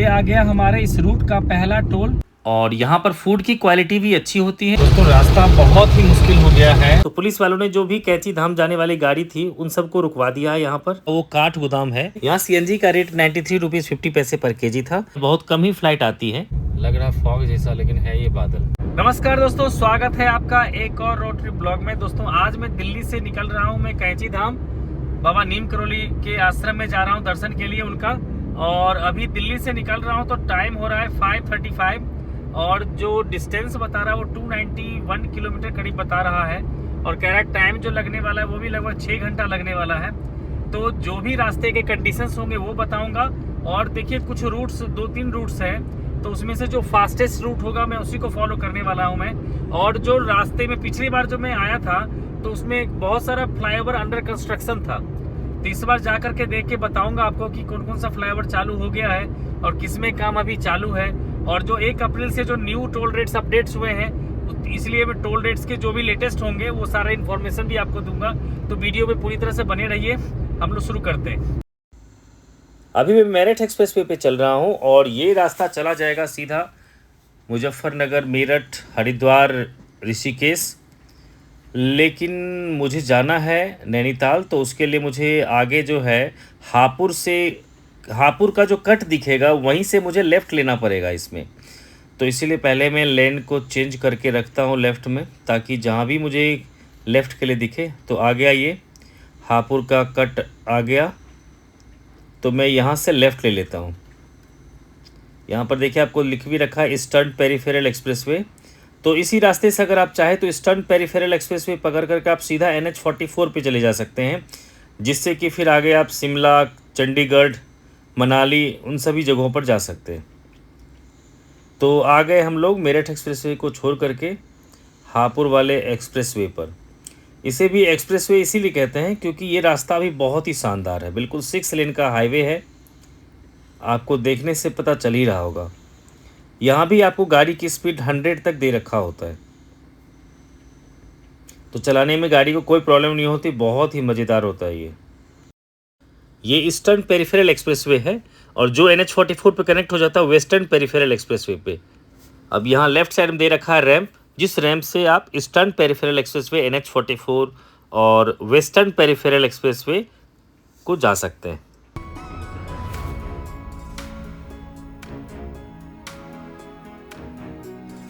ये आ गया हमारे इस रूट का पहला टोल। और यहाँ पर फूड की क्वालिटी भी अच्छी होती है। दोस्तों रास्ता बहुत ही मुश्किल हो गया है, तो पुलिस वालों ने जो भी कैची धाम जाने वाली गाड़ी थी उन सबको रुकवा दिया है। यहाँ पर वो काठ गोदाम है। यहाँ सीएनजी का रेट 93 रुपीज 50 पैसे पर केजी था। बहुत कम ही फ्लाइट आती है। लग रहा फॉग जैसा, लेकिन है ये बादल। नमस्कार दोस्तों, स्वागत है आपका एक और रोड ट्रिप ब्लॉग में। दोस्तों आज मैं दिल्ली से निकल रहा हूँ। मैं कैची धाम बाबा नीम करोली के आश्रम में जा रहा हूँ दर्शन के लिए उनका। और अभी दिल्ली से निकल रहा हूँ तो टाइम हो रहा है 5:35 और जो डिस्टेंस बता रहा है वो 291 किलोमीटर करीब बता रहा है। और कह रहा है टाइम जो लगने वाला है वो भी लगभग 6 घंटा लगने वाला है। तो जो भी रास्ते के कंडीशंस होंगे वो बताऊंगा। और देखिए कुछ रूट्स 2-3 रूट्स हैं, तो उसमें से जो फास्टेस्ट रूट होगा मैं उसी को फॉलो करने वाला हूं मैं। और जो रास्ते में पिछली बार जो मैं आया था तो उसमें बहुत सारा फ्लाईओवर अंडर कंस्ट्रक्शन था, तो इस बार जा करके देख के बताऊंगा आपको कि कौन कौन सा फ्लाईओवर चालू हो गया है और किसमें काम अभी चालू है। और जो 1 अप्रैल से जो न्यू टोल रेट्स अपडेट्स हुए हैं, तो इसलिए मैं टोल रेट्स के जो भी लेटेस्ट होंगे वो सारा इन्फॉर्मेशन भी आपको दूंगा। तो वीडियो में पूरी तरह से बने रहिए। हम लोग शुरू करते हैं। अभी मैं मेरठ एक्सप्रेसवे पे चल रहा हूँ और ये रास्ता चला जाएगा सीधा मुजफ्फरनगर, मेरठ, हरिद्वार, ऋषिकेश। लेकिन मुझे जाना है नैनीताल, तो उसके लिए मुझे आगे जो है हापुड़ का जो कट दिखेगा वहीं से मुझे लेफ़्ट लेना पड़ेगा इसमें। तो इसीलिए पहले मैं लेन को चेंज करके रखता हूँ लेफ़्ट में, ताकि जहाँ भी मुझे लेफ़्ट के लिए दिखे। तो आ गया ये हापुड़ का कट आ गया, तो मैं यहाँ से लेफ़्ट ले लेता हूँ। यहाँ पर देखिए आपको लिख भी रखा है ईस्टर्न पेरिफेरल एक्सप्रेसवे। तो इसी रास्ते से अगर आप चाहें तो ईस्टर्न पेरिफेरल एक्सप्रेसवे पकड़ करके आप सीधा NH44 पे चले जा सकते हैं, जिससे कि फिर आगे आप शिमला, चंडीगढ़, मनाली उन सभी जगहों पर जा सकते हैं। तो आ गए हम लोग मेरठ एक्सप्रेसवे को छोड़ करके हापुड़ वाले एक्सप्रेसवे पर। इसे भी एक्सप्रेसवे इसीलिए कहते हैं क्योंकि ये रास्ता भी बहुत ही शानदार है। बिल्कुल 6 लेन का हाईवे है, आपको देखने से पता चल ही रहा होगा। यहाँ भी आपको गाड़ी की स्पीड 100 तक दे रखा होता है, तो चलाने में गाड़ी को कोई प्रॉब्लम नहीं होती। बहुत ही मज़ेदार होता है ये ईस्टर्न पेरिफेरल एक्सप्रेसवे है। और जो NH44 पे कनेक्ट हो जाता है वेस्टर्न पेरिफेरल एक्सप्रेसवे पे। अब यहाँ लेफ्ट साइड में दे रखा है रैंप, जिस रैंप से आप ईस्टर्न पेरिफेरल एक्सप्रेसवे, NH44 और वेस्टर्न पेरिफेरल एक्सप्रेसवे को जा सकते हैं।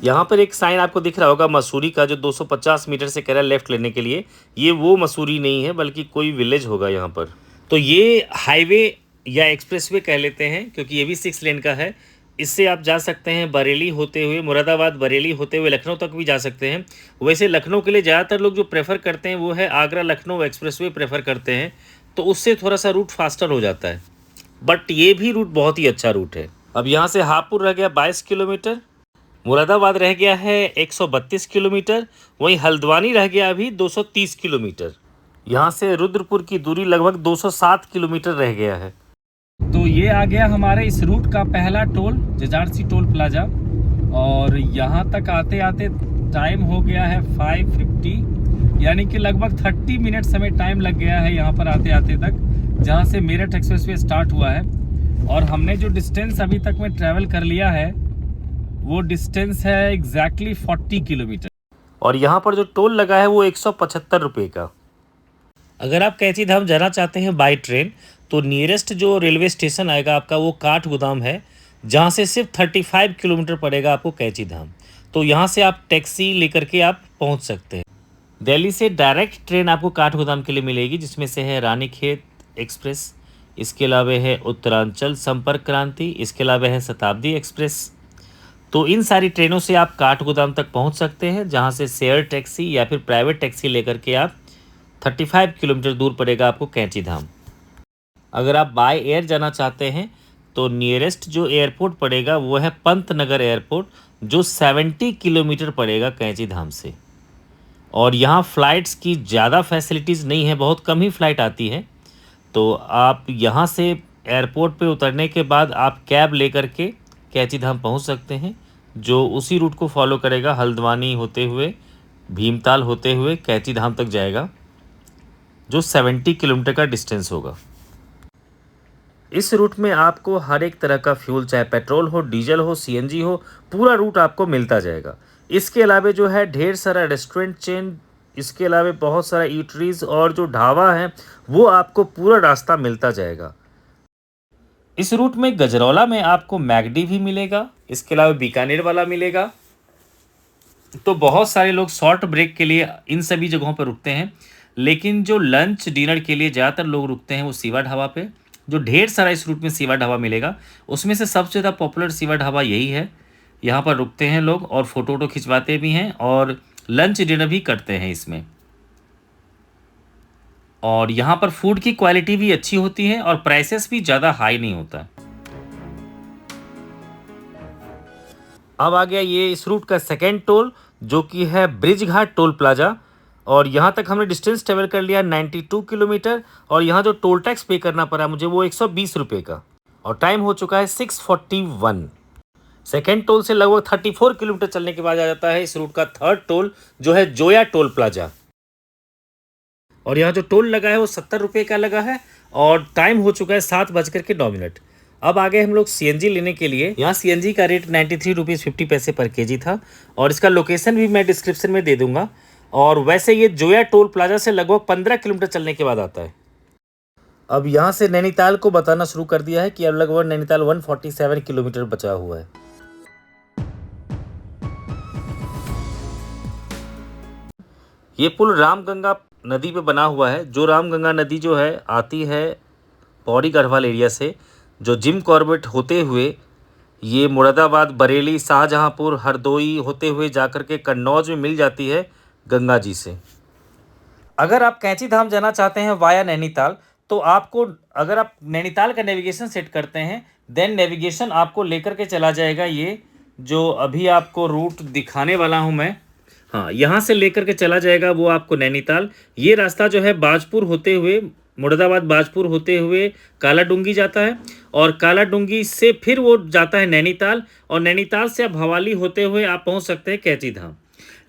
यहाँ पर एक साइन आपको दिख रहा होगा मसूरी का, जो 250 मीटर से कह रहा है लेफ्ट लेने के लिए। ये वो मसूरी नहीं है, बल्कि कोई विलेज होगा यहाँ पर। तो ये हाईवे या एक्सप्रेसवे कह लेते हैं क्योंकि ये भी 6 लेन का है। इससे आप जा सकते हैं बरेली होते हुए, मुरादाबाद, बरेली होते हुए लखनऊ तक भी जा सकते हैं। वैसे लखनऊ के लिए ज़्यादातर लोग जो प्रेफर करते हैं वो है आगरा लखनऊ एक्सप्रेसवे प्रेफर करते हैं, तो उससे थोड़ा सा रूट फास्टर हो जाता है। बट ये भी रूट बहुत ही अच्छा रूट है। अब यहाँ से हापुड़ रह गया 22 किलोमीटर, मुरादाबाद रह गया है 132 किलोमीटर, वहीं हल्द्वानी रह गया अभी 230 किलोमीटर। यहाँ से रुद्रपुर की दूरी लगभग 207 किलोमीटर रह गया है। तो ये आ गया हमारे इस रूट का पहला टोल, जजारसी टोल प्लाजा। और यहाँ तक आते आते टाइम हो गया है 5:50, यानी कि लगभग 30 मिनट समय टाइम लग गया है यहाँ पर आते आते तक, जहाँ से मेरठ एक्सप्रेसवे स्टार्ट हुआ है। और हमने जो डिस्टेंस अभी तक में ट्रैवल कर लिया है वो डिस्टेंस है एग्जैक्टली 40 किलोमीटर। और यहाँ पर जो टोल लगा है वो 175 रुपये का। अगर आप कैची धाम जाना चाहते हैं बाई ट्रेन, तो नियरेस्ट जो रेलवे स्टेशन आएगा आपका वो काठ गोदाम है, जहाँ से सिर्फ 35 किलोमीटर पड़ेगा आपको कैची धाम। तो यहाँ से आप टैक्सी लेकर के आप पहुँच सकते हैं। दिल्ली से डायरेक्ट ट्रेन आपको काठ गोदाम के लिए मिलेगी, जिसमें से है रानीखेत एक्सप्रेस, इसके अलावा है उत्तरांचल संपर्क क्रांति, इसके अलावा है शताब्दी एक्सप्रेस। तो इन सारी ट्रेनों से आप काठ गोदाम तक पहुंच सकते हैं, जहां से शेयर टैक्सी या फिर प्राइवेट टैक्सी लेकर के आप 35 किलोमीटर दूर पड़ेगा आपको कैची धाम। अगर आप बाय एयर जाना चाहते हैं तो नियरेस्ट जो एयरपोर्ट पड़ेगा वो है पंतनगर एयरपोर्ट, जो 70 किलोमीटर पड़ेगा कैची धाम से। और यहाँ फ़्लाइट्स की ज़्यादा फैसिलिटीज़ नहीं है, बहुत कम ही फ़्लाइट आती है। तो आप यहाँ से एयरपोर्ट पे उतरने के बाद आप कैब लेकर के कैची धाम पहुँच सकते हैं, जो उसी रूट को फॉलो करेगा, हल्द्वानी होते हुए, भीमताल होते हुए कैची धाम तक जाएगा, जो 70 किलोमीटर का डिस्टेंस होगा। इस रूट में आपको हर एक तरह का फ्यूल, चाहे पेट्रोल हो, डीजल हो, सीएनजी हो, पूरा रूट आपको मिलता जाएगा। इसके अलावा जो है ढेर सारा रेस्टोरेंट चेन, इसके अलावा बहुत सारा ईटरीज और जो ढाबा है वो आपको पूरा रास्ता मिलता जाएगा। इस रूट में गजरौला में आपको मैगडी भी मिलेगा, इसके अलावा बीकानेर वाला मिलेगा। तो बहुत सारे लोग शॉर्ट ब्रेक के लिए इन सभी जगहों पर रुकते हैं, लेकिन जो लंच डिनर के लिए ज़्यादातर लोग रुकते हैं वो सीवा ढाबा पे। जो ढेर सारा इस रूट में सीवा ढाबा मिलेगा, उसमें से सबसे ज़्यादा पॉपुलर सीवा ढाबा यही है। यहाँ पर रुकते हैं लोग और फ़ोटो वोटो खिंचवाते भी हैं और लंच डिनर भी करते हैं इसमें। और यहाँ पर फूड की क्वालिटी भी अच्छी होती है और प्राइसेस भी ज़्यादा हाई नहीं होता। अब आ गया ये इस रूट का सेकेंड टोल, जो कि है ब्रिज घाट टोल प्लाजा। और यहाँ तक हमने डिस्टेंस ट्रेवल कर लिया 92 किलोमीटर और यहाँ जो टोल टैक्स पे करना पड़ा मुझे वो 120 रुपये का, और टाइम हो चुका है 6:41। सेकेंड टोल से लगभग 34 किलोमीटर चलने के बाद आ जाता है इस रूट का थर्ड टोल, जो है जोया टोल प्लाजा। और यहाँ जो टोल लगा है वो 70 रुपये का लगा है और टाइम हो चुका है 7:09। अब आ गए हम लोग सीएनजी लेने के लिए। यहाँ सीएनजी का रेट 93 रुपीज़ 50 पैसे पर केजी था और इसका लोकेशन भी मैं डिस्क्रिप्शन में दे दूंगा। और वैसे ये जोया टोल प्लाजा से लगभग 15 किलोमीटर चलने के बाद आता है। अब यहाँ से नैनीताल को बताना शुरू कर दिया है कि अब लगभग नैनीताल 147 किलोमीटर बचा हुआ है। ये पुल रामगंगा नदी पे बना हुआ है। जो रामगंगा नदी जो है आती है पौड़ी गढ़वाल एरिया से, जो जिम कॉर्बेट होते हुए ये मुरादाबाद, बरेली, शाहजहांपुर, हरदोई होते हुए जाकर के कन्नौज में मिल जाती है गंगा जी से। अगर आप कैंची धाम जाना चाहते हैं वाया नैनीताल, तो आपको, अगर आप नैनीताल का नेविगेशन सेट करते हैं, देन नेविगेशन आपको लेकर के चला जाएगा ये जो अभी आपको रूट दिखाने वाला हूं मैं। हाँ, यहाँ से लेकर के चला जाएगा वो आपको नैनीताल। ये रास्ता जो है बाजपुर होते हुए, मुरादाबाद बाजपुर होते हुए कालाडूंगी जाता है और कालाडूंगी से फिर वो जाता है नैनीताल, और नैनीताल से आप भवाली होते हुए आप पहुँच सकते हैं कैंची धाम।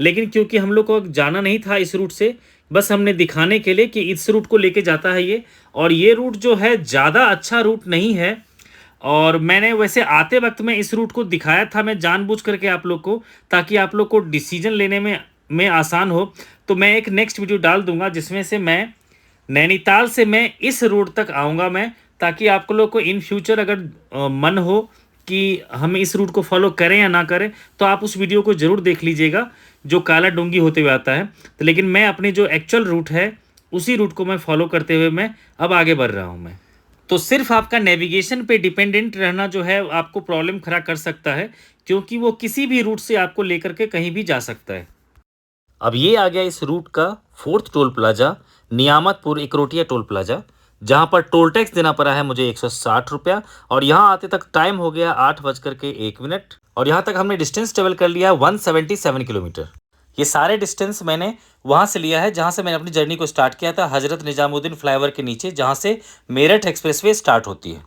लेकिन क्योंकि हम लोग को जाना नहीं था इस रूट से, बस हमने दिखाने के लिए कि इस रूट को लेके जाता है ये, और ये रूट जो है ज़्यादा अच्छा रूट नहीं है। और मैंने वैसे आते वक्त में इस रूट को दिखाया था मैं जानबूझ करके आप लोग को, ताकि आप लोग को डिसीजन लेने में आसान हो। तो मैं एक नेक्स्ट वीडियो डाल दूंगा जिसमें से मैं नैनीताल से मैं इस रूट तक आऊँगा मैं, ताकि आप लोग को इन फ्यूचर अगर मन हो कि हम इस रूट को फॉलो करें या ना करें, तो आप उस वीडियो को ज़रूर देख लीजिएगा जो कालाडूंगी होते हुए आता है। तो लेकिन मैं अपने जो एक्चुअल रूट है उसी रूट को मैं फॉलो करते हुए मैं अब आगे बढ़ रहा हूँ मैं। तो सिर्फ आपका नेविगेशन पे डिपेंडेंट रहना जो है आपको प्रॉब्लम खड़ा कर सकता है, क्योंकि वो किसी भी रूट से आपको लेकर के कहीं भी जा सकता है। अब ये आ गया इस रूट का fourth toll plaza, Niyamatpur Ikrotiya toll plaza, जहाँ पर टोल टैक्स देना पड़ा है मुझे 160 रुपया, और यहाँ आते तक टाइम हो गया 8:01 और यहाँ तक हमने डिस्टेंस ट्रेवल कर लिया 177 किलोमीटर। ये सारे डिस्टेंस मैंने वहाँ से लिया है जहाँ से मैंने अपनी जर्नी को स्टार्ट किया था, हज़रत निजामुद्दीन फ्लाईओवर के नीचे, जहाँ से मेरठ एक्सप्रेसवे स्टार्ट होती है।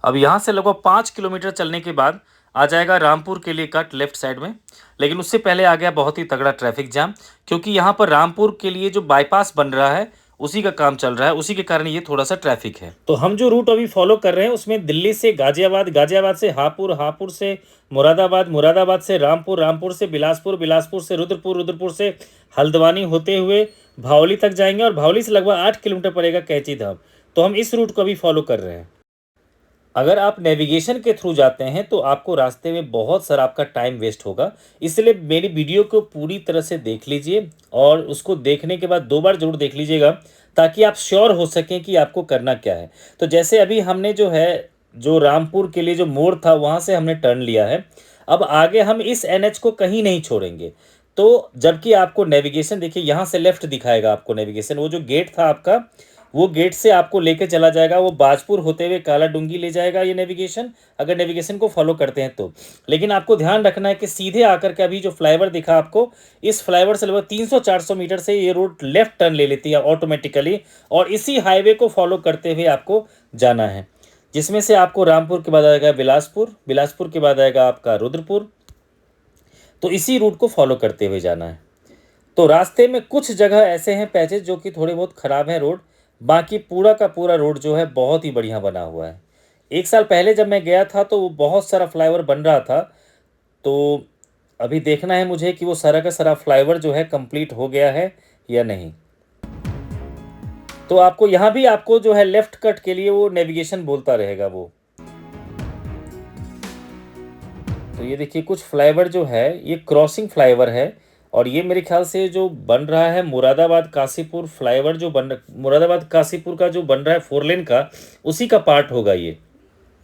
अब यहाँ से लगभग 5 किलोमीटर चलने के बाद आ जाएगा रामपुर के लिए कट लेफ्ट साइड में। लेकिन उससे पहले आ गया बहुत ही तगड़ा ट्रैफिक जाम, क्योंकि यहाँ पर रामपुर के लिए जो बाईपास बन रहा है उसी का काम चल रहा है, उसी के कारण ये थोड़ा सा ट्रैफिक है। तो हम जो रूट अभी फॉलो कर रहे हैं उसमें दिल्ली से गाजियाबाद, गाजियाबाद से हापुड़, हापुड़ से मुरादाबाद, मुरादाबाद से रामपुर, रामपुर से बिलासपुर, बिलासपुर से रुद्रपुर, रुद्रपुर से हल्द्वानी होते हुए भावली तक जाएंगे, और भावली से लगभग 8 किलोमीटर पड़ेगा कैंची धाम। तो हम इस रूट को अभी फॉलो कर रहे हैं। अगर आप नेविगेशन के थ्रू जाते हैं तो आपको रास्ते में बहुत सारा आपका टाइम वेस्ट होगा, इसलिए मेरी वीडियो को पूरी तरह से देख लीजिए, और उसको देखने के बाद 2 बार जरूर देख लीजिएगा, ताकि आप श्योर हो सकें कि आपको करना क्या है। तो जैसे अभी हमने जो है, जो रामपुर के लिए जो मोड़ था वहाँ से हमने टर्न लिया है, अब आगे हम इस NH को कहीं नहीं छोड़ेंगे। तो जबकि आपको नेविगेशन देखिए यहाँ से लेफ्ट दिखाएगा आपको नेविगेशन, वो जो गेट था आपका, वो गेट से आपको लेके चला जाएगा, वो बाजपुर होते हुए कालाडूंगी ले जाएगा ये नेविगेशन, अगर नेविगेशन को फॉलो करते हैं तो। लेकिन आपको ध्यान रखना है कि सीधे आकर के अभी जो फ्लाईओवर दिखा आपको, इस फ्लाईओवर से लगभग 300-400 मीटर से ये रोड लेफ्ट टर्न ले लेती है ऑटोमेटिकली, और इसी हाईवे को फॉलो करते हुए आपको जाना है, जिसमें से आपको रामपुर के बाद आएगा बिलासपुर, बिलासपुर के बाद आएगा आपका रुद्रपुर। तो इसी रूट को फॉलो करते हुए जाना है। तो रास्ते में कुछ जगह ऐसे हैं पैचेज जो कि थोड़े बहुत ख़राब हैं रोड, बाकी पूरा का पूरा रोड जो है बहुत ही बढ़िया बना हुआ है। 1 साल पहले जब मैं गया था तो वो बहुत सारा फ्लाईओवर बन रहा था। तो अभी देखना है मुझे कि वो सारा का सारा फ्लाईओवर जो है कंप्लीट हो गया है या नहीं। तो आपको यहाँ भी आपको जो है लेफ्ट कट के लिए वो नेविगेशन बोलता रहेगा वो। तो ये देखिए कुछ फ्लाईओवर जो है ये क्रॉसिंग फ्लाईओवर है, और ये मेरे ख्याल से जो बन रहा है मुरादाबाद काशीपुर फ्लाईओवर जो मुरादाबाद काशीपुर का जो बन रहा है 4 लेन का, उसी का पार्ट होगा ये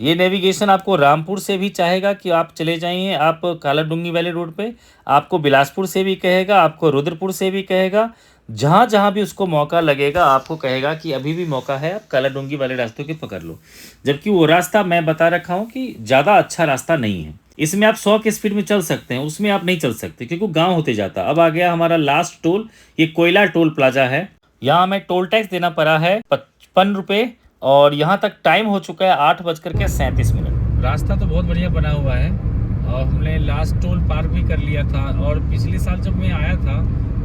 नेविगेशन आपको रामपुर से भी चाहेगा कि आप चले जाइए आप कालाडूंगी वाले रोड पे, आपको बिलासपुर से भी कहेगा, आपको रुद्रपुर से भी कहेगा, जहाँ जहाँ भी उसको मौका लगेगा आपको कहेगा कि अभी भी मौका है, आप कालाडूंगी वाले रास्तों के पकड़ लो। जबकि वो रास्ता मैं बता रखा हूँ कि ज़्यादा अच्छा रास्ता नहीं है, इसमें आप 100 की स्पीड में चल सकते हैं, उसमें आप नहीं चल सकते क्योंकि गांव होते जाता। अब आ गया हमारा लास्ट टोल, ये कोयला टोल प्लाजा है। यहाँ हमें टोल टैक्स देना पड़ा है 55 रुपये, और यहाँ तक टाइम हो चुका है 8:37। रास्ता तो बहुत बढ़िया बना हुआ है और हमने लास्ट टोल पार भी कर लिया था। और पिछले साल जब मैं आया था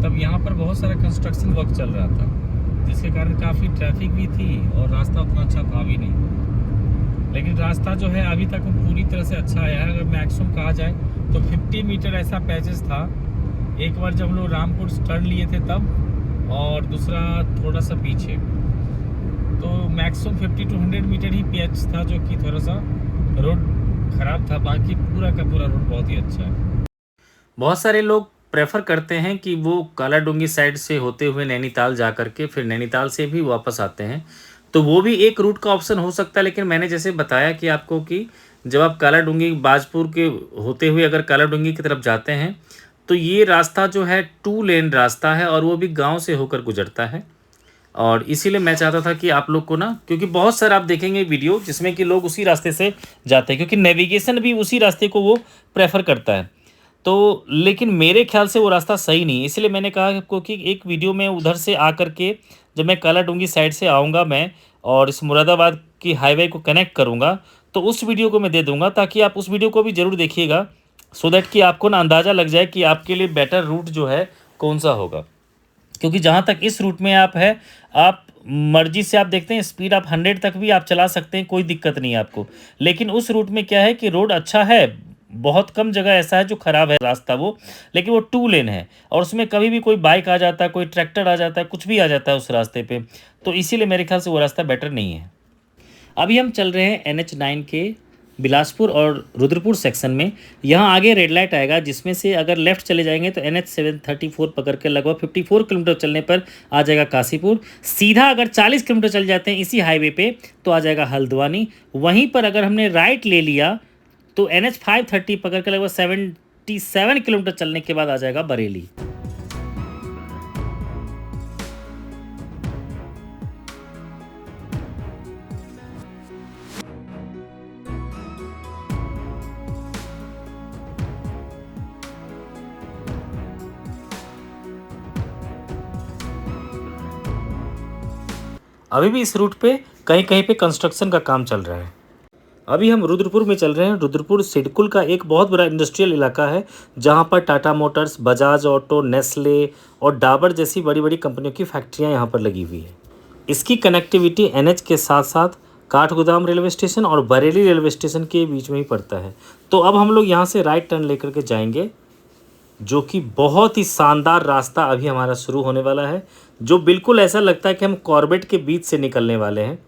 तब यहाँ पर बहुत सारा कंस्ट्रक्शन वर्क चल रहा था, जिसके कारण काफ़ी ट्रैफिक भी थी और रास्ता उतना अच्छा था भी नहीं। लेकिन रास्ता जो है अभी तक पूरी तरह से अच्छा आया है। अगर मैक्सिमम कहा जाए तो 50 मीटर ऐसा पैचेस था, एक बार जब हम लोग रामपुर टर्न लिए थे तब, और दूसरा थोड़ा सा पीछे, तो मैक्सिमम 50 to 100 मीटर ही पैच था, जो कि थोड़ा सा रोड खराब था। बाकी पूरा का पूरा रोड बहुत ही अच्छा है। बहुत सारे लोग प्रेफर करते हैं कि वो कालाडूंगी साइड से होते हुए नैनीताल जा करके फिर नैनीताल से भी वापस आते हैं, तो वो भी एक रूट का ऑप्शन हो सकता है। लेकिन मैंने जैसे बताया कि आपको कि जब आप कालाडूंगी बाजपुर के होते हुए अगर कालाडूंगी की तरफ जाते हैं तो ये रास्ता जो है 2 लेन रास्ता है, और वो भी गांव से होकर गुजरता है। और इसीलिए मैं चाहता था कि आप लोग को ना, क्योंकि बहुत सारा आप देखेंगे वीडियो जिसमें कि लोग उसी रास्ते से जाते हैं, क्योंकि नेविगेशन भी उसी रास्ते को वो प्रेफर करता है। तो लेकिन मेरे ख्याल से वो रास्ता सही नहीं है, इसलिए मैंने कहा आपको कि एक वीडियो में उधर से आकर के जब मैं कालाडूंगी साइड से आऊँगा मैं और इस मुरादाबाद की हाईवे को कनेक्ट करूँगा, तो उस वीडियो को मैं दे दूँगा, ताकि आप उस वीडियो को भी ज़रूर देखिएगा, सो दैट कि आपको ना अंदाज़ा लग जाए कि आपके लिए बेटर रूट जो है कौन सा होगा। क्योंकि जहाँ तक इस रूट में आप है, आप मर्जी से आप देखते हैं स्पीड आप 100 तक भी आप चला सकते हैं, कोई दिक्कत नहीं है आपको। लेकिन उस रूट में क्या है कि रोड अच्छा है, बहुत कम जगह ऐसा है जो ख़राब है रास्ता वो, लेकिन वो 2 लेन है और उसमें कभी भी कोई बाइक आ जाता है, कोई ट्रैक्टर आ जाता है, कुछ भी आ जाता है उस रास्ते पे, तो इसीलिए मेरे ख्याल से वो रास्ता बेटर नहीं है। अभी हम चल रहे हैं NH9 के बिलासपुर और रुद्रपुर सेक्शन में। यहाँ आगे रेड लाइट आएगा, जिसमें से अगर लेफ़्ट चले जाएंगे तो NH734 पकड़ के लगभग 54 किलोमीटर चलने पर आ जाएगा काशीपुर। सीधा अगर 40 किलोमीटर चल जाते हैं इसी हाईवे पे तो आ जाएगा हल्द्वानी। वहीं पर अगर हमने राइट ले लिया तो NH530 पकड़ के लगभग 77 किलोमीटर चलने के बाद आ जाएगा बरेली। अभी भी इस रूट पे कहीं कहीं पे कंस्ट्रक्शन का काम चल रहा है। अभी हम रुद्रपुर में चल रहे हैं। रुद्रपुर सिडकुल का एक बहुत बड़ा इंडस्ट्रियल इलाका है, जहां पर Tata Motors, Bajaj auto, Nestle और डाबर जैसी बड़ी बड़ी कंपनियों की फैक्ट्रियां यहां पर लगी हुई है। इसकी कनेक्टिविटी NH के साथ साथ काठगोदाम रेलवे स्टेशन और बरेली रेलवे स्टेशन के बीच में ही पड़ता है। तो अब हम लोग यहाँ से राइट टर्न लेकर के जाएंगे, जो कि बहुत ही शानदार रास्ता अभी हमारा शुरू होने वाला है, जो बिल्कुल ऐसा लगता है कि हम कॉर्बेट के बीच से निकलने वाले हैं।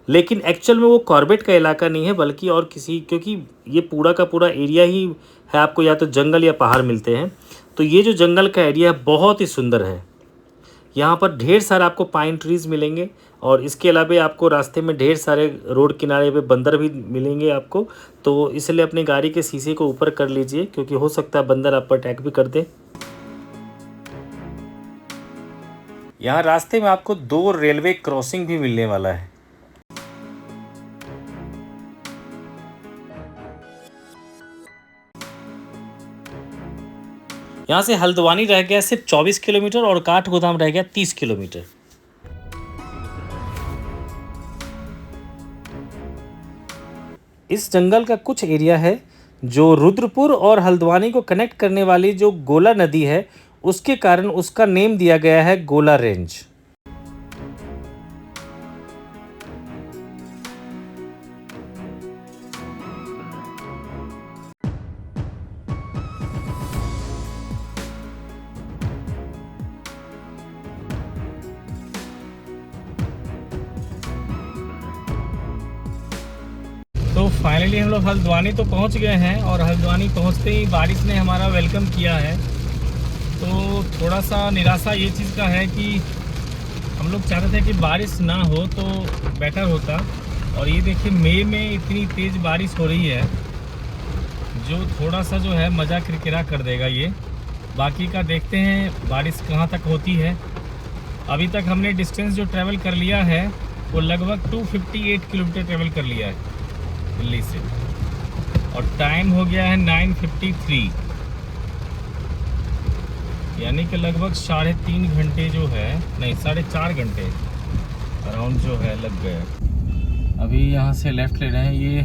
लेकिन एक्चुअल में वो कॉर्बेट का इलाका नहीं है, बल्कि और किसी, क्योंकि ये पूरा का पूरा एरिया ही है, आपको या तो जंगल या पहाड़ मिलते हैं। तो ये जो जंगल का एरिया है बहुत ही सुंदर है। यहाँ पर ढेर सारा आपको पाइन ट्रीज़ मिलेंगे, और इसके अलावा आपको रास्ते में ढेर सारे रोड किनारे पे बंदर भी मिलेंगे आपको। तो इसलिए अपनी गाड़ी के शीशे को ऊपर कर लीजिए, क्योंकि हो सकता है बंदर आप पर अटैक भी कर दे। यहाँ रास्ते में आपको 2 रेलवे क्रॉसिंग भी मिलने वाला है। यहाँ से हल्द्वानी रह गया सिर्फ 24 किलोमीटर और काठगोदाम रह गया 30 किलोमीटर। इस जंगल का कुछ एरिया है जो रुद्रपुर और हल्द्वानी को कनेक्ट करने वाली जो गोला नदी है, उसके कारण उसका नेम दिया गया है गोला रेंज। फाइनली हम लोग हल्द्वानी तो पहुंच गए हैं और हल्द्वानी पहुंचते ही बारिश ने हमारा वेलकम किया है। तो थोड़ा सा निराशा ये चीज़ का है कि हम लोग चाहते थे कि बारिश ना हो तो बेटर होता। और ये देखिए मई में इतनी तेज़ बारिश हो रही है जो थोड़ा सा जो है मज़ा किरकिरा कर देगा ये। बाकी का देखते हैं बारिश कहाँ तक होती है। अभी तक हमने डिस्टेंस जो ट्रैवल कर लिया है वो लगभग 258 किलोमीटर ट्रैवल कर लिया है दिल्ली से, और टाइम हो गया है 9:53, यानी कि लगभग 3.5 घंटे जो है, नहीं 4.5 घंटे अराउंड जो है लग गए। अभी यहाँ से लेफ़्ट ले रहे हैं, ये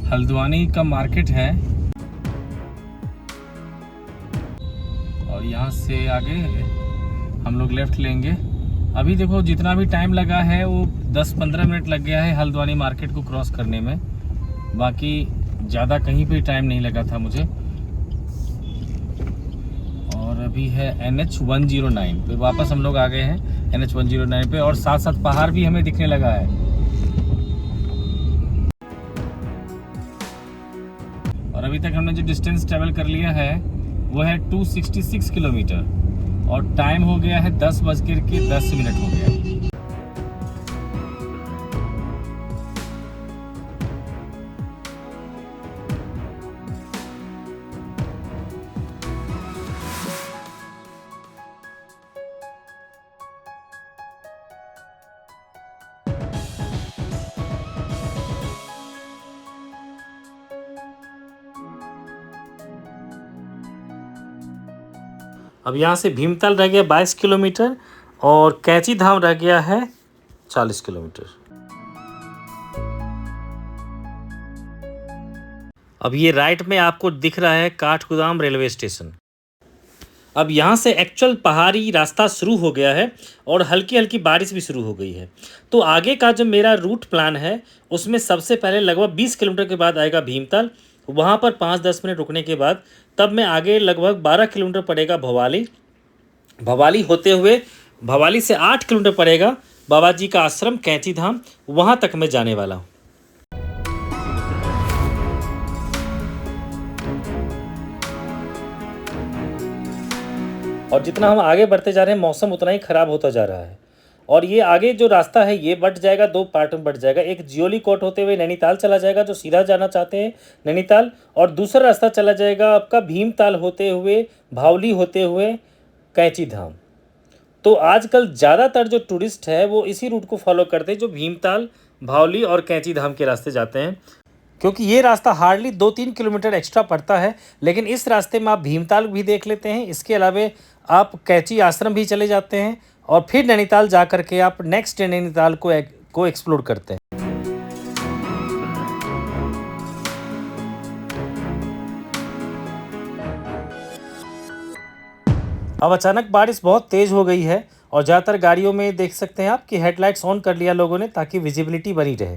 हल्द्वानी का मार्केट है और यहाँ से आगे हम लोग लेफ़्ट लेंगे। अभी देखो जितना भी टाइम लगा है वो 10-15 मिनट लग गया है हल्द्वानी मार्केट को क्रॉस करने में, बाकी ज़्यादा कहीं पे टाइम नहीं लगा था मुझे। और अभी है NH 109 पे, वापस हम लोग आ गए हैं NH 109 पे, और साथ साथ पहाड़ भी हमें दिखने लगा है। और अभी तक हमने जो डिस्टेंस ट्रेवल कर लिया है वो है 266 किलोमीटर और टाइम हो गया है 10:10 हो गया। अब यहाँ से भीमताल रह गया 22 किलोमीटर और कैंची धाम रह गया है 40 किलोमीटर। अब ये राइट में आपको दिख रहा है काठगोदाम रेलवे स्टेशन। अब यहाँ से एक्चुअल पहाड़ी रास्ता शुरू हो गया है और हल्की हल्की बारिश भी शुरू हो गई है। तो आगे का जो मेरा रूट प्लान है उसमें सबसे पहले लगभग 20 किलोमीटर के बाद आएगा भीमताल, वहाँ पर 5-10 मिनट रुकने के बाद तब मैं आगे लगभग 12 किलोमीटर पड़ेगा भवाली। भवाली होते हुए भवाली से 8 किलोमीटर पड़ेगा बाबा जी का आश्रम कैंची धाम, वहाँ तक मैं जाने वाला हूँ। और जितना हम आगे बढ़ते जा रहे हैं मौसम उतना ही ख़राब होता जा रहा है। और ये आगे जो रास्ता है ये बट जाएगा, 2 पार्ट में बट जाएगा। एक जियोली कोट होते हुए नैनीताल चला जाएगा जो सीधा जाना चाहते हैं नैनीताल, और दूसरा रास्ता चला जाएगा आपका भीमताल होते हुए भावली होते हुए कैंची धाम। तो आजकल ज़्यादातर जो टूरिस्ट है वो इसी रूट को फॉलो करते हैं जो भीमताल, भावली और कैंची धाम के रास्ते जाते हैं, क्योंकि ये रास्ता हार्डली 2-3 किलोमीटर एक्स्ट्रा पड़ता है। लेकिन इस रास्ते में आप भीमताल भी देख लेते हैं, इसके अलावा आप कैंची आश्रम भी चले जाते हैं और फिर नैनीताल जा कर के आप नेक्स्ट डे नैनीताल को एक्सप्लोर करते हैं। अब अचानक बारिश बहुत तेज़ हो गई है और ज़्यादातर गाड़ियों में देख सकते हैं आप कि हेडलाइट्स ऑन कर लिया लोगों ने ताकि विजिबिलिटी बनी रहे।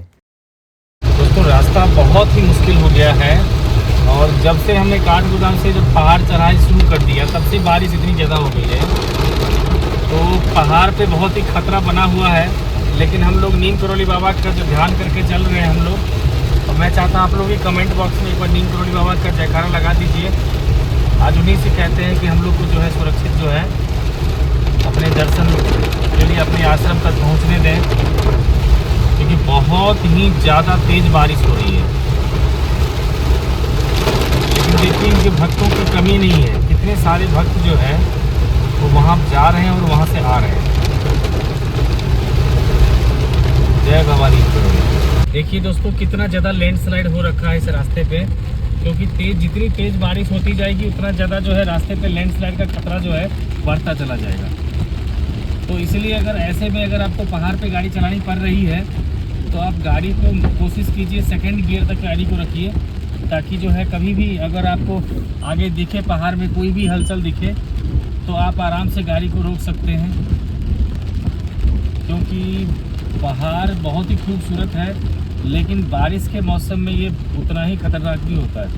दोस्तों रास्ता बहुत ही मुश्किल हो गया है और जब से हमने काठगोदाम से जब पहाड़ चढ़ाई शुरू कर दिया तब से बारिश इतनी ज़्यादा हो गई है, तो पहाड़ पे बहुत ही खतरा बना हुआ है। लेकिन हम लोग नीम करोली बाबा का जो ध्यान करके चल रहे हैं हम लोग, और मैं चाहता हूँ आप लोग भी कमेंट बॉक्स में एक बार नीम करोली बाबा का जयकारा लगा दीजिए। आज उन्हीं से कहते हैं कि हम लोग को जो है सुरक्षित जो है अपने दर्शन के लिए अपने आश्रम तक पहुँचने दें, क्योंकि बहुत ही ज़्यादा तेज़ बारिश हो रही है। लेकिन देखिए इनके भक्तों की कमी नहीं है, कितने सारे भक्त जो है वो वहाँ जा रहे हैं और वहाँ से आ रहे हैं। जय बाबा नीम करोली। देखिए दोस्तों कितना ज़्यादा लैंडस्लाइड हो रखा है इस रास्ते पे, क्योंकि जितनी तेज़ बारिश होती जाएगी उतना ज़्यादा जो है रास्ते पे लैंडस्लाइड का खतरा जो है बढ़ता चला जाएगा। तो इसलिए अगर ऐसे में अगर आपको पहाड़ पे गाड़ी चलानी पड़ रही है तो आप गाड़ी को कोशिश कीजिए सेकंड गियर तक गाड़ी को रखिए, ताकि जो है कभी भी अगर आपको आगे दिखे पहाड़ में कोई भी हलचल दिखे तो आप आराम से गाड़ी को रोक सकते हैं, क्योंकि पहाड़ बहुत ही खूबसूरत है लेकिन बारिश के मौसम में ये उतना ही खतरनाक भी होता है।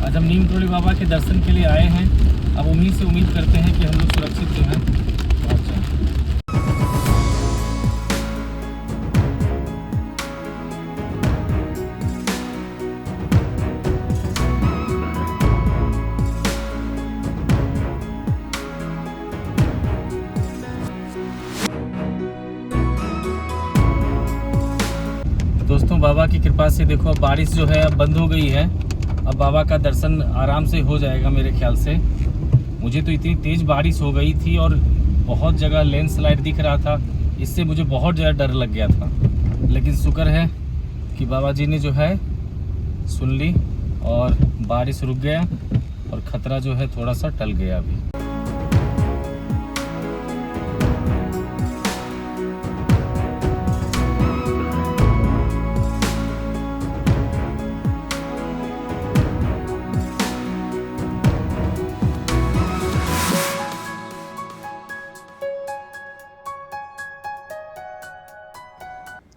आज हम नीम करोली बाबा के दर्शन के लिए आए हैं, अब उन्हीं से उम्मीद करते हैं कि हम लोग सुरक्षित जो है पहुँच जाएं। कृपा से देखो अब बारिश जो है अब बंद हो गई है। अब बाबा का दर्शन आराम से हो जाएगा मेरे ख्याल से। मुझे तो इतनी तेज़ बारिश हो गई थी और बहुत जगह लैंडस्लाइड दिख रहा था, इससे मुझे बहुत ज़्यादा डर लग गया था। लेकिन शुक्र है कि बाबा जी ने जो है सुन ली और बारिश रुक गया और ख़तरा जो है थोड़ा सा टल गया अभी।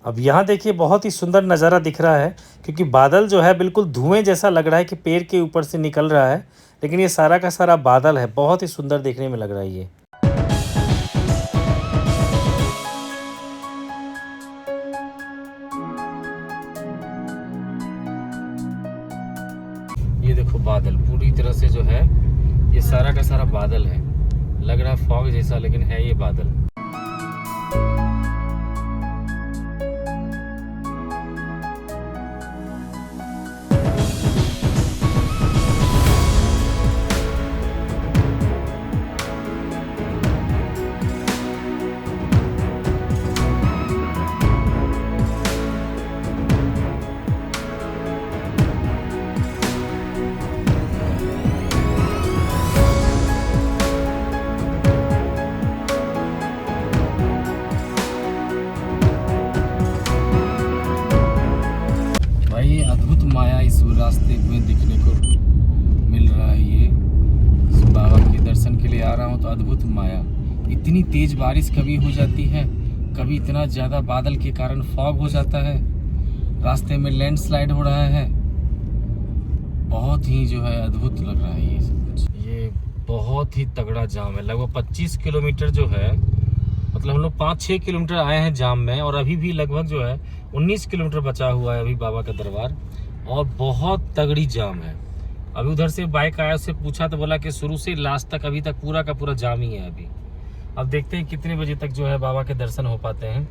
अब यहाँ देखिए बहुत ही सुंदर नज़ारा दिख रहा है, क्योंकि बादल जो है बिल्कुल धुएं जैसा लग रहा है कि पेड़ के ऊपर से निकल रहा है, लेकिन ये सारा का सारा बादल है। बहुत ही सुंदर देखने में लग रहा है ये। ये देखो बादल पूरी तरह से जो है ये सारा का सारा बादल है, लग रहा है फॉग जैसा, लेकिन है ये बादल। अद्भुत माया इस रास्ते में दिखने को मिल रहा है। ये इस बाबा के दर्शन के लिए आ रहा हूँ तो अद्भुत माया। इतनी तेज बारिश कभी हो जाती है, कभी इतना ज़्यादा बादल के कारण फॉग हो जाता है, रास्ते में लैंडस्लाइड हो रहा है। बहुत ही जो है अद्भुत लग रहा है ये सब कुछ। ये बहुत ही तगड़ा जाम है, लगभग 25 किलोमीटर जो है, मतलब हम लोग 5-6 किलोमीटर आए हैं जाम में और अभी भी लगभग जो है 19 किलोमीटर बचा हुआ है अभी बाबा का दरबार, और बहुत तगड़ी जाम है। अभी उधर से बाइक आया, उससे पूछा तो बोला कि शुरू से लास्ट तक अभी तक पूरा का पूरा जाम ही है अभी। अब देखते हैं कितने बजे तक जो है बाबा के दर्शन हो पाते हैं।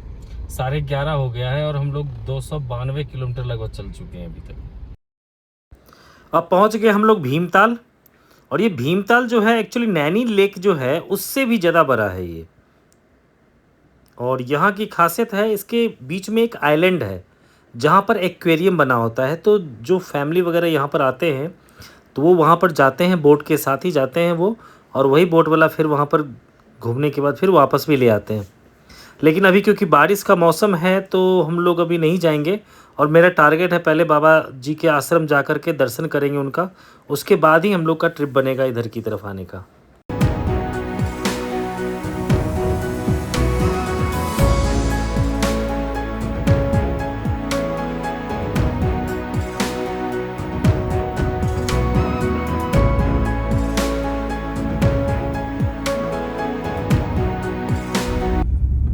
11:30 हो गया है और हम लोग 292 किलोमीटर लगभग चल चुके हैं अभी तक। अब पहुँच गए हम लोग भीमताल, और ये भीमताल जो है एक्चुअली नैनी लेक जो है उससे भी ज़्यादा बड़ा है ये। और यहाँ की खासियत है, इसके बीच में एक आइलैंड है जहाँ पर एक्वेरियम बना होता है। तो जो फैमिली वगैरह यहाँ पर आते हैं तो वो वहाँ पर जाते हैं, बोट के साथ ही जाते हैं वो, और वही बोट वाला फिर वहाँ पर घूमने के बाद फिर वापस भी ले आते हैं। लेकिन अभी क्योंकि बारिश का मौसम है तो हम लोग अभी नहीं जाएंगे, और मेरा टारगेट है पहले बाबा जी के आश्रम जा कर के दर्शन करेंगे उनका, उसके बाद ही हम लोग का ट्रिप बनेगा इधर की तरफ आने का।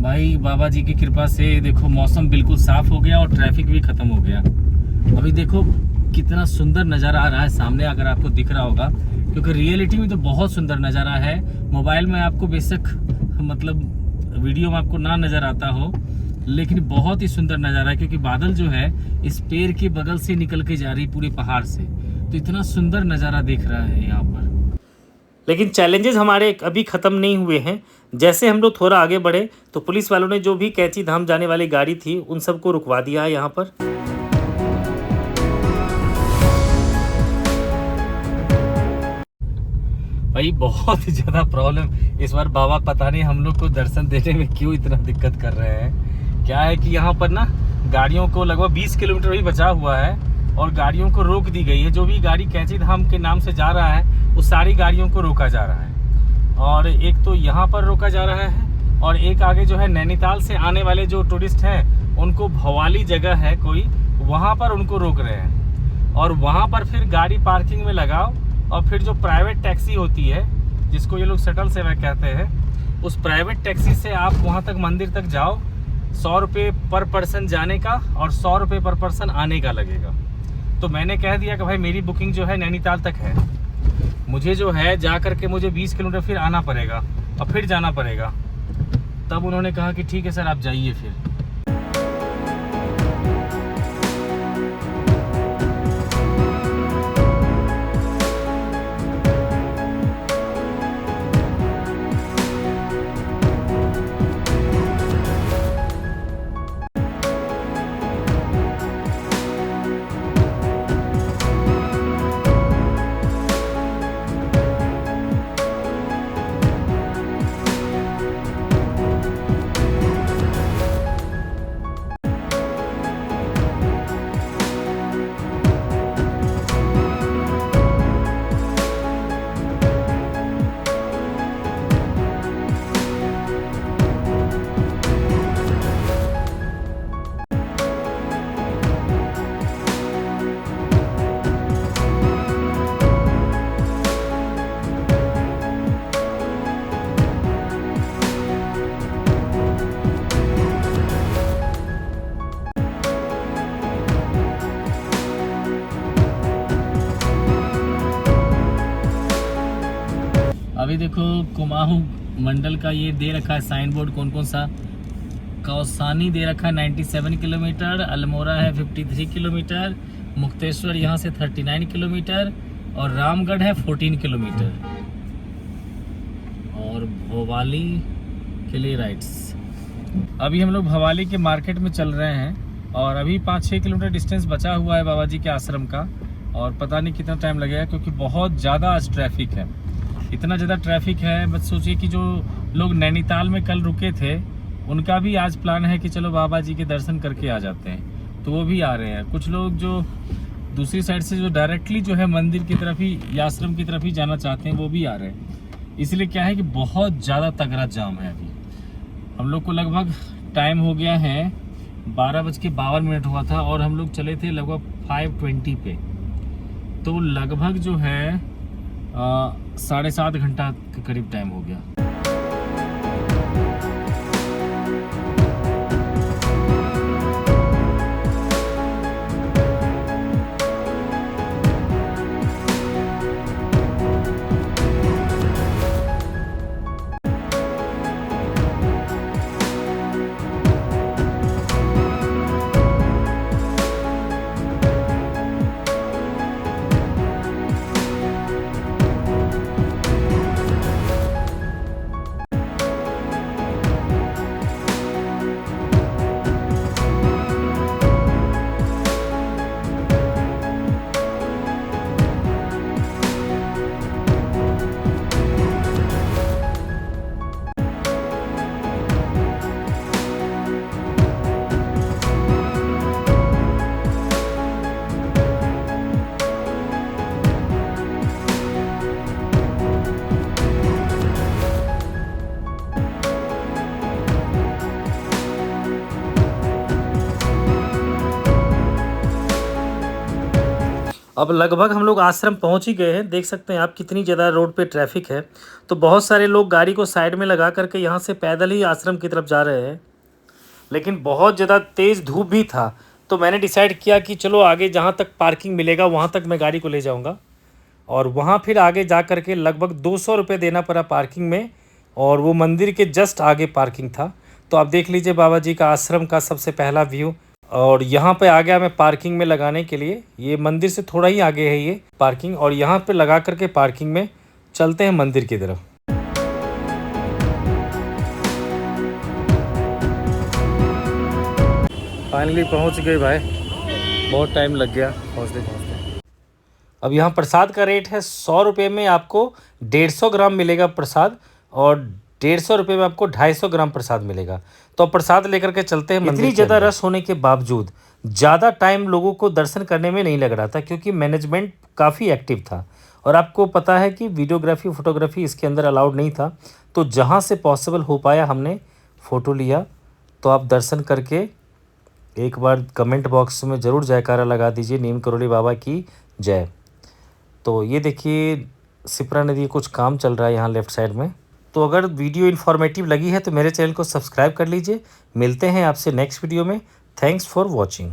भाई बाबा जी की कृपा से देखो मौसम बिल्कुल साफ हो गया और ट्रैफिक भी खत्म हो गया। अभी देखो कितना सुंदर नज़ारा आ रहा है सामने, अगर आपको दिख रहा होगा, क्योंकि रियलिटी में तो बहुत सुंदर नज़ारा है। मोबाइल में आपको बेशक मतलब वीडियो में आपको ना नज़र आता हो, लेकिन बहुत ही सुंदर नज़ारा है, क्योंकि बादल जो है इस पेड़ के बगल से निकल के जा रही पूरे पहाड़ से, तो इतना सुंदर नज़ारा दिख रहा है यहाँ पर। लेकिन चैलेंजेस हमारे अभी ख़त्म नहीं हुए हैं। जैसे हम लोग थोड़ा आगे बढ़े तो पुलिस वालों ने जो भी कैंची धाम जाने वाली गाड़ी थी उन सबको रुकवा दिया है यहाँ पर। भाई बहुत ही ज़्यादा प्रॉब्लम इस बार, बाबा पता नहीं हम लोग को दर्शन देने में क्यों इतना दिक्कत कर रहे हैं। क्या है कि यहाँ पर ना गाड़ियों को लगभग 20 किलोमीटर ही बचा हुआ है और गाड़ियों को रोक दी गई है। जो भी गाड़ी कैंची धाम के नाम से जा रहा है उस सारी गाड़ियों को रोका जा रहा है, और एक तो यहाँ पर रोका जा रहा है, और एक आगे जो है नैनीताल से आने वाले जो टूरिस्ट हैं उनको भवाली जगह है कोई, वहाँ पर उनको रोक रहे हैं। और वहाँ पर फिर गाड़ी पार्किंग में लगाओ, और फिर जो प्राइवेट टैक्सी होती है जिसको ये लोग शटल सेवा कहते हैं, उस प्राइवेट टैक्सी से आप वहाँ तक मंदिर तक जाओ। 100 रुपये पर पर्सन जाने का और 100 रुपये पर पर्सन आने का लगेगा। तो मैंने कह दिया कि भाई मेरी बुकिंग जो है नैनीताल तक है, मुझे जो है जा करके मुझे 20 किलोमीटर फिर आना पड़ेगा और फिर जाना पड़ेगा। तब उन्होंने कहा कि ठीक है सर आप जाइए फिर। अभी देखो कुमाऊं मंडल का ये दे रखा है साइन बोर्ड, कौन कौन सा। कौसानी दे रखा है 97 किलोमीटर, अल्मोड़ा है 53 किलोमीटर, मुक्तेश्वर यहाँ से 39 किलोमीटर और रामगढ़ है 14 किलोमीटर और भोपाली के लिए राइट्स। अभी हम लोग भवाली के मार्केट में चल रहे हैं और अभी 5-6 किलोमीटर डिस्टेंस बचा हुआ है बाबा जी के आश्रम का और पता नहीं कितना टाइम लगेगा क्योंकि बहुत ज़्यादा आज ट्रैफिक है। इतना ज़्यादा ट्रैफिक है, बस सोचिए कि जो लोग नैनीताल में कल रुके थे उनका भी आज प्लान है कि चलो बाबा जी के दर्शन करके आ जाते हैं, तो वो भी आ रहे हैं। कुछ लोग जो दूसरी साइड से जो डायरेक्टली जो है मंदिर की तरफ ही या आश्रम की तरफ ही जाना चाहते हैं वो भी आ रहे हैं। इसलिए क्या है कि बहुत ज़्यादा तगड़ा जाम है। अभी हम लोग को लगभग टाइम हो गया है 12:52 हुआ था और हम लोग चले थे लगभग 5:20 पे, तो लगभग जो है 7.5 घंटा के करीब टाइम हो गया। अब लगभग हम लोग आश्रम पहुंच ही गए हैं। देख सकते हैं आप कितनी ज़्यादा रोड पे ट्रैफिक है। तो बहुत सारे लोग गाड़ी को साइड में लगा करके यहाँ से पैदल ही आश्रम की तरफ जा रहे हैं, लेकिन बहुत ज़्यादा तेज़ धूप भी था। तो मैंने डिसाइड किया कि चलो आगे जहाँ तक पार्किंग मिलेगा वहाँ तक मैं गाड़ी को ले जाऊँगा और वहाँ फिर आगे जा कर के लगभग 200 रुपये देना पड़ा पार्किंग में और वो मंदिर के जस्ट आगे पार्किंग था। तो आप देख लीजिए बाबा जी का आश्रम का सबसे पहला व्यू और यहाँ पे आ गया मैं पार्किंग में लगाने के लिए। ये मंदिर से थोड़ा ही आगे है ये पार्किंग और यहाँ पे लगा करके पार्किंग में चलते हैं मंदिर की तरफ। फाइनली पहुँच गए भाई, बहुत टाइम लग गया पहुँचते। अब यहाँ प्रसाद का रेट है 100 रुपये में आपको 150 ग्राम मिलेगा प्रसाद और 150 रुपये में आपको 250 ग्राम प्रसाद मिलेगा। तो अब प्रसाद लेकर के चलते हैं। इतनी ज़्यादा रश होने के बावजूद ज़्यादा टाइम लोगों को दर्शन करने में नहीं लग रहा था क्योंकि मैनेजमेंट काफ़ी एक्टिव था और आपको पता है कि वीडियोग्राफी फोटोग्राफी इसके अंदर अलाउड नहीं था। तो जहाँ से पॉसिबल हो पाया हमने फ़ोटो लिया। तो आप दर्शन करके एक बार कमेंट बॉक्स में ज़रूर जयकारा लगा दीजिए, नीम करोली बाबा की जय। तो ये देखिए सिपरा नदी कुछ काम चल रहा है यहाँ लेफ़्ट साइड में। तो अगर वीडियो इन्फॉर्मेटिव लगी है तो मेरे चैनल को सब्सक्राइब कर लीजिए। मिलते हैं आपसे नेक्स्ट वीडियो में। Thanks for watching.